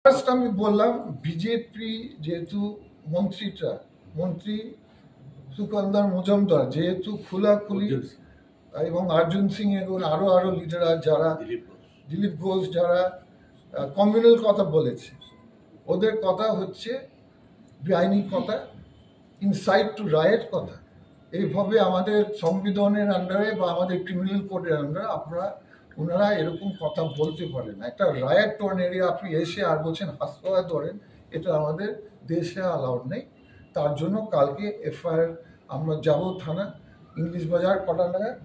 First আমি বললাম BJP যেহেতু মন্ত্রী সুকন্দর মজুমদার যেহেতু খোলাখুলি এবং অর্জুন সিং এবং আরো লিডার যারা দিলীপ ঘোষ যারা কমিউনাল কথা বলেছে, ওদের কথা হচ্ছে বেআইনি কথা, ইনসাইট টু রায়েট কথা। এইভাবে আমাদের সংবিধানের আন্ডারে বা আমাদের ক্রিমিনাল কোডের আন্ডারে ওনারা এরকম কথা বলতে পারে না। একটা রায়েট টোন এরিয়া আপনি এসে আর বলছেন হাসপাতাল ধরেন, এটা আমাদের দেশে অ্যালাউড নেই। তার জন্য কালকে এফআইআর আমরা যাব থানা ইংলিশ বাজার কটা নাগাদ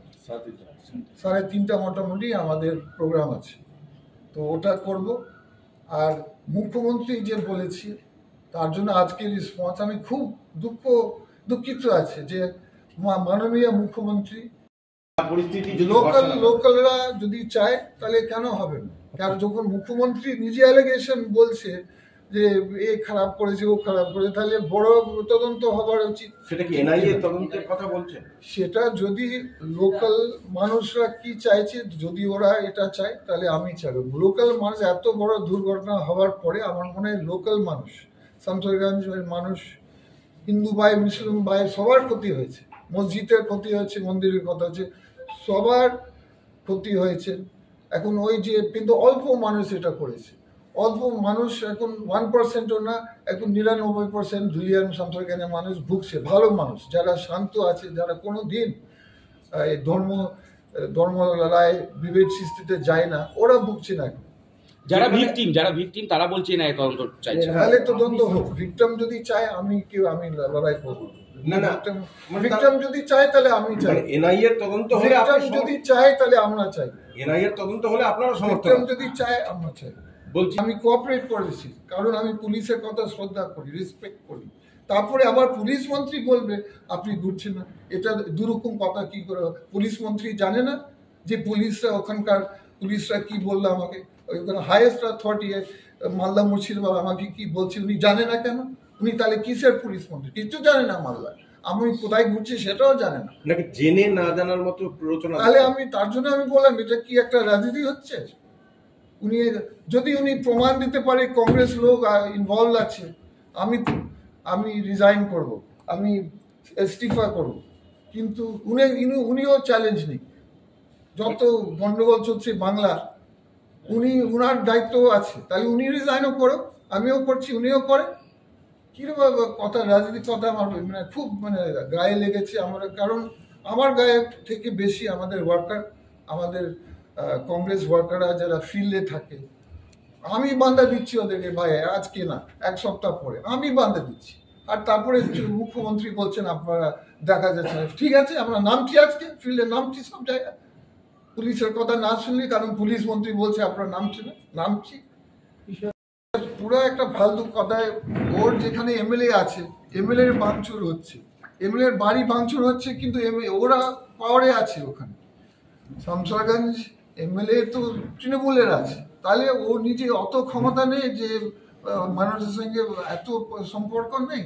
3:30 মোটামুটি আমাদের প্রোগ্রাম আছে, তো ওটা করব। আর মুখ্যমন্ত্রী যে বলেছি তার জন্য আজকের রেসপন্স আমি খুব দুঃখিত আছে যে মাননীয় মুখ্যমন্ত্রী লোকালরা যদি চায় তাহলে কেন হবে না। কারণ যখন মুখ্যমন্ত্রী নিজে অ্যালিগেশন বলছে যে এ খারাপ করেছে ও খারাপ করেছে, তাহলে বড় তদন্ত হবার উচিত। সেটা কি এনআইএ তদন্তের কথা বলছেন? সেটা যদি লোকাল মানুষরা কি চাইছে, যদি ওরা এটা চায় তাহলে আমি চাইব। লোকাল মানুষ এত বড় দুর্ঘটনা হওয়ার পরে আমার মনে হয় লোকাল মানুষ, শামসেরগঞ্জের মানুষ, হিন্দু ভাই মুসলিম ভাই সবার ক্ষতি হয়েছে, মসজিদের ক্ষতি হয়েছে, মন্দিরের কথা হচ্ছে, সবার ক্ষতি হয়েছে। এখন ওই যে কিন্তু অল্প মানুষ এটা করেছে, অল্প মানুষ, এখন 1%ও না, এখন 99% ধুলিয়ান শামসেরগঞ্জের মানুষ ভুগছে। ভালো মানুষ যারা শান্ত আছে, যারা কোনো দিন ধর্ম লড়াই বিভেদ সৃষ্টিতে যায় না, ওরা ভুগছে না। যারা ভিকটিম তারা বলছে না তদন্ত চাইছে, তাহলে তদন্ত হোক। ভিকটিম যদি চায় আমি লড়াই করবো না, ভিকটিম যদি চায় তাহলে আমি চাই। এনআইএ তদন্ত হলে যদি চায় তাহলে আমরা চাই, এনআইএ তদন্ত হলে আপনারা সমর্থন, যদি চায় আমরা চাই। বলছি আমি কোঅপারেট করেছি, কারণ আমি পুলিশের কথা শ্রদ্ধা করি, রেসপেক্ট করি। তারপরে আবার পুলিশ মন্ত্রী বলবে আপনি ঘুরছেন না, এটা দুরকম কথা কি করে? পুলিশ মন্ত্রী জানে না যে ওখানকার পুলিশরা কি বললো আমাকে? ওইখানে হাইয়েস্ট অথরিটি মালদা মুর্শিদাবাদ আমাকে কি বলছে উনি জানে না কেন? উনি তাহলে কিসের পুলিশ মন্ত্রী? কিছু জানে না মালদা, আমি কোথায় ঘুরছি সেটাও জানে না, নাকি জেনে না জানার মতো প্ররোচনা? তাহলে তার জন্য আমি বললাম এটা কি একটা রাজনীতি হচ্ছে? উনি প্রমাণ দিতে পারে কংগ্রেস লোক ইনভলভ আছে, আমি রিজাইন করব, আমি ইস্তিফা করব, কিন্তু উনিও চ্যালেঞ্জ নেই। যত গন্ডগোল চলছে বাংলা, উনার দায়িত্ব আছে, তাহলে উনি রিজাইনও করো, আমিও করছি, উনিও করে। কিরকম কথা, রাজনীতির কথা আমার খুব গায়ে লেগেছে আমার, কারণ আমার গায়ে থেকে বেশি আমাদের ওয়ার্কার, আমাদের কংগ্রেস ওয়ার্কাররা যারা ফিল্ডে থাকে, আমি বান্ধা দিচ্ছি ওদেরকে, ভাই আজকে না 1 সপ্তাহ পরে আমি বান্ধা দিচ্ছি। আর তারপরে মুখ্যমন্ত্রী বলছেন আপনারা দেখা যাচ্ছে না, ঠিক আছে আমরা নামছি, আজকে ফিল্ডে নামছি সব জায়গায়, পুলিশের কথা না শুনলি, কারণ পুলিশ মন্ত্রী বলছে আপনারা নামছি। পুরো একটা ফালতু কথায়, ওর যেখানে এমএলএ আছে, এমএলএ ভাঙচুর হচ্ছে, এমএলএ বাড়ি ভাঙচুর হচ্ছে, কিন্তু ওরা পাওয়ারে আছে ওখানে। শামসেরগঞ্জ এমএলএ তো তৃণমূলের আছে, তাহলে ও নিজে অত ক্ষমতা নেই যে মানুষের সঙ্গে এত সম্পর্ক নেই?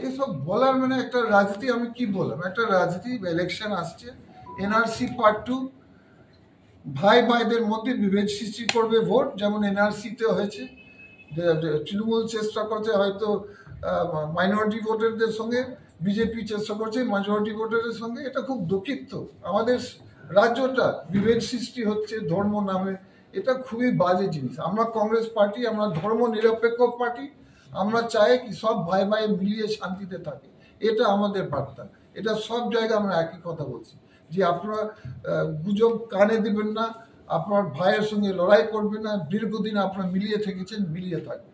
এসব বলার একটা রাজনীতি, আমি কি বললাম, একটা রাজনীতি। ইলেকশন আসছে, এনআরসি পার্ট 2, ভাইদের মধ্যে বিভেদ সৃষ্টি করবে ভোট, যেমন এনআরসিতে হয়েছে। তৃণমূল চেষ্টা করছে হয়তো মাইনরিটি ভোটারদের সঙ্গে, বিজেপি চেষ্টা করছে মেজরিটি ভোটারের সঙ্গে। এটা খুব দুঃখিত, আমাদের রাজ্যটা বিভেদ সৃষ্টি হচ্ছে ধর্ম নামে, এটা খুবই বাজে জিনিস। আমরা কংগ্রেস পার্টি, আমরা ধর্ম নিরপেক্ষ পার্টি, আমরা চাই কি সব ভাই মিলিয়ে শান্তিতে থাকে, এটা আমাদের বার্তা। এটা সব জায়গায় আমরা একই কথা বলছি যে আপনারা গুজব কানে দিবেন না, আপনার ভাইয়ের সঙ্গে লড়াই করবেন না, দীর্ঘদিন আপনারা মিলিয়ে থেকেছেন, মিলিয়ে থাকবেন।